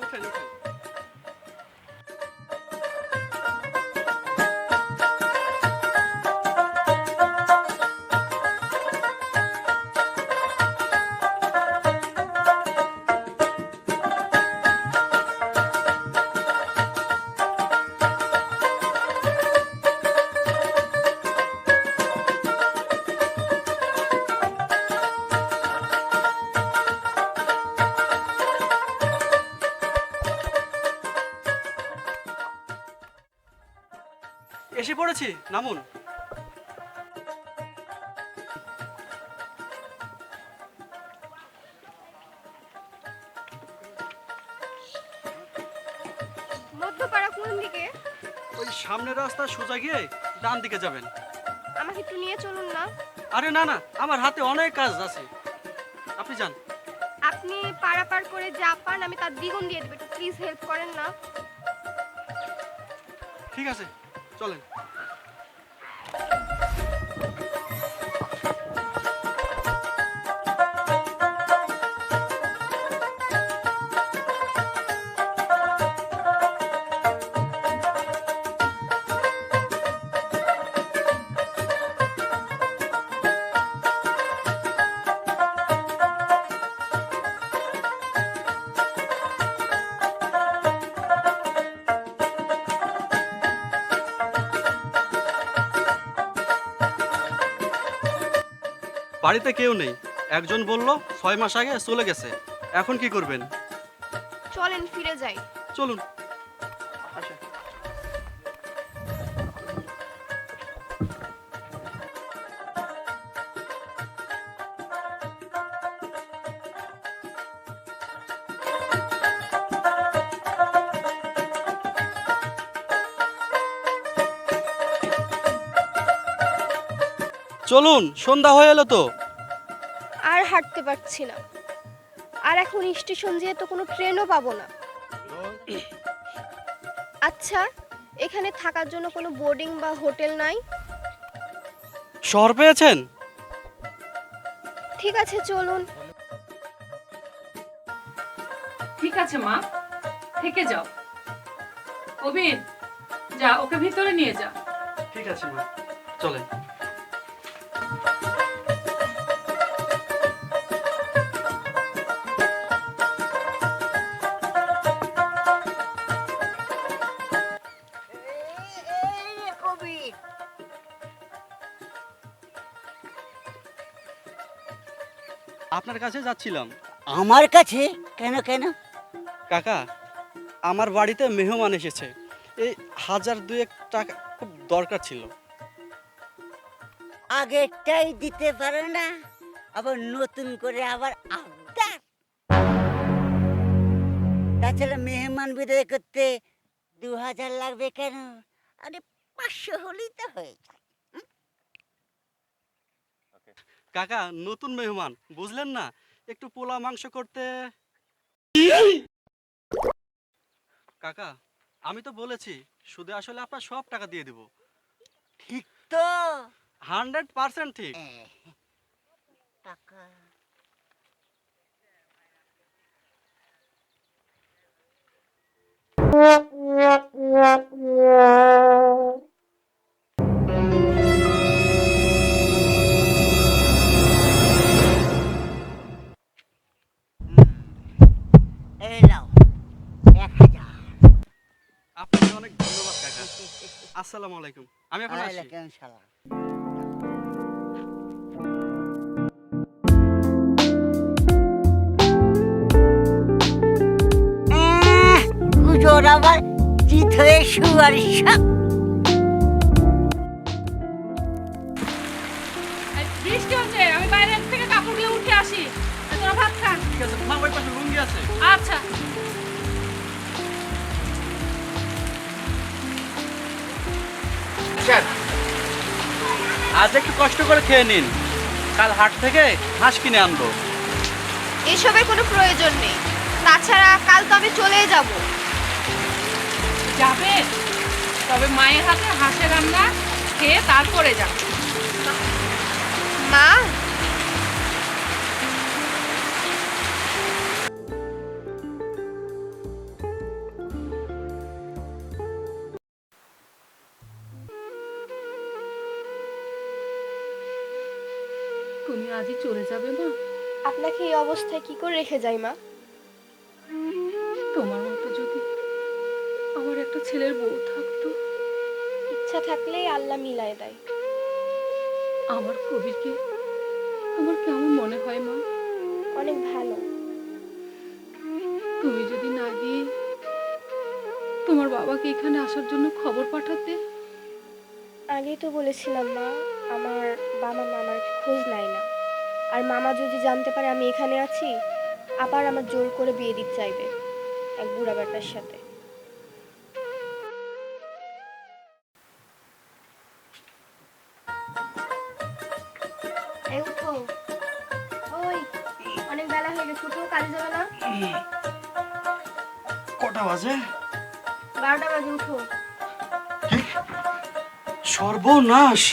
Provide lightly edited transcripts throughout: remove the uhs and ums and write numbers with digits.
উঠেন উঠেন। এসে পড়েছি, নামুন। মধ্যপাড়া কোন দিকে? ওই সামনের রাস্তা সোজা গিয়ে ডান দিকে যাবেন। আমাকে একটু নিয়ে চলুন না। আরে না না, আমার হাতে অনেক কাজ আছে, আপনি যান। আপনি পারাপার করে যা পান আমি তার দ্বিগুণ দিয়ে দেবো, একটু প্লিজ হেল্প করেন না। ঠিক আছে, চলেন। বাড়িতে কেউ নেই, একজন বলল 6 মাস আগে চলে গেছে। এখন কি করবেন? চলেন ফিরে যাই। চলুন। আচ্ছা। চলুন, সন্ধ্যা হয়ে এলো তো। আর হাঁটতে পারছি না, আর এখন স্টেশন যেয়ে তো কোনো ট্রেনও পাবো না। আচ্ছা, এখানে থাকার জন্য কোনো বোর্ডিং বা হোটেল নাই? শহর পেয়েছেন? ঠিক আছে চলুন। ঠিক আছে মা, থেকে যাও। কবির, যা ওকে ভিতরে নিয়ে যা। ঠিক আছে মা, চলেন। আপনার কাছে যাচ্ছিলাম। আমার কাছে? কেন কেন? কাকা, আমার বাড়িতে মেহমান এসেছে, এই 1000-2 টাকা খুব দরকার ছিল। আগেরটাই দিতে পারো না, আবার নতুন করে আবার আবদার? তাছাড়া মেহমান বিদায় করতে 2000 লাগবে কেন? আরে 500 হলেই তো হয়ে যায়। কাকা, নতুন মেহমান বুঝলেন না, একটু পোলা মাংস করতে। কাকা, আমি তো বলেছি সুদে আসলে আপনার সব টাকা দিয়ে দিব। ঠিক তো? 100% ঠিক। টাকা এই নাও 1000। আপনাকে অনেক ধন্যবাদ কাকা। আসসালামু আলাইকুম, আমি এখন আসি। ওয়ালাইকুম সালাম। গুজর আবার জিত হয়ে শুয়ার সাপ। বৃষ্টি হচ্ছে, আমি বাইরে থেকে কাপড়গুলো উঠে আসি। তোরা ভাত খা। ঠিক আছে মা, ওই পাশে লুঙ্গি আছে। আচ্ছা। আজ একটু কষ্ট করে খেয়ে নিন, কাল হাট থেকে হাঁস কিনে আনবো। এসবের কোনো প্রয়োজন নেই, তাছাড়া কাল তো আমি চলেই যাব। যাবে, তবে মায়ের হাতে হাঁসের রান্না খেয়ে তারপরে যাবে। মা, তুমি আজই চলে যাবে মা? আপনাকে এই অবস্থায় কি করে রেখে যাই মা? তোমার মতো যদি আমার একটা ছেলের বউ থাকতো। ইচ্ছা থাকলেই আল্লাহ মিলায় দেয়। আমার কবিরকে তোমার কেমন মনে হয় মা? অনেক ভালো। তুমি যদি না গিয়ে তোমার বাবাকে এখানে আসার জন্য খবর পাঠাতে। আগেই তো বলেছিলাম মা, আমার বাবা মামার খোঁজ নাই না। আর মামা যদি জানতে পারে আমি এখানে আছি, আবার আমার জোর করে বিয়ে দিতে চাইবে এক বুড়া বেটার সাথে। এই উঠো, ওই অনেক বেলা হয়ে গেছে, উঠো, কাজে যাবে না? কটা বাজে? 12টা বাজে, উঠো। সর্বনাশ!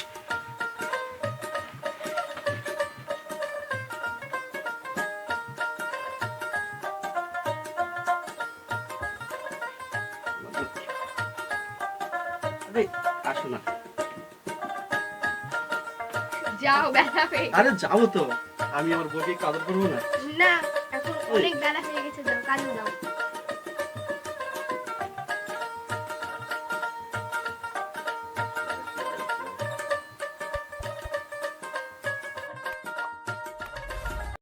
আরে আসো না। যাও, বেলা হয়ে আরে যাবো তো, আমি আমার বউকে কাদর করবো না? না, এখন অনেক বেলা হয়ে গেছে, যাও কাজে যাও।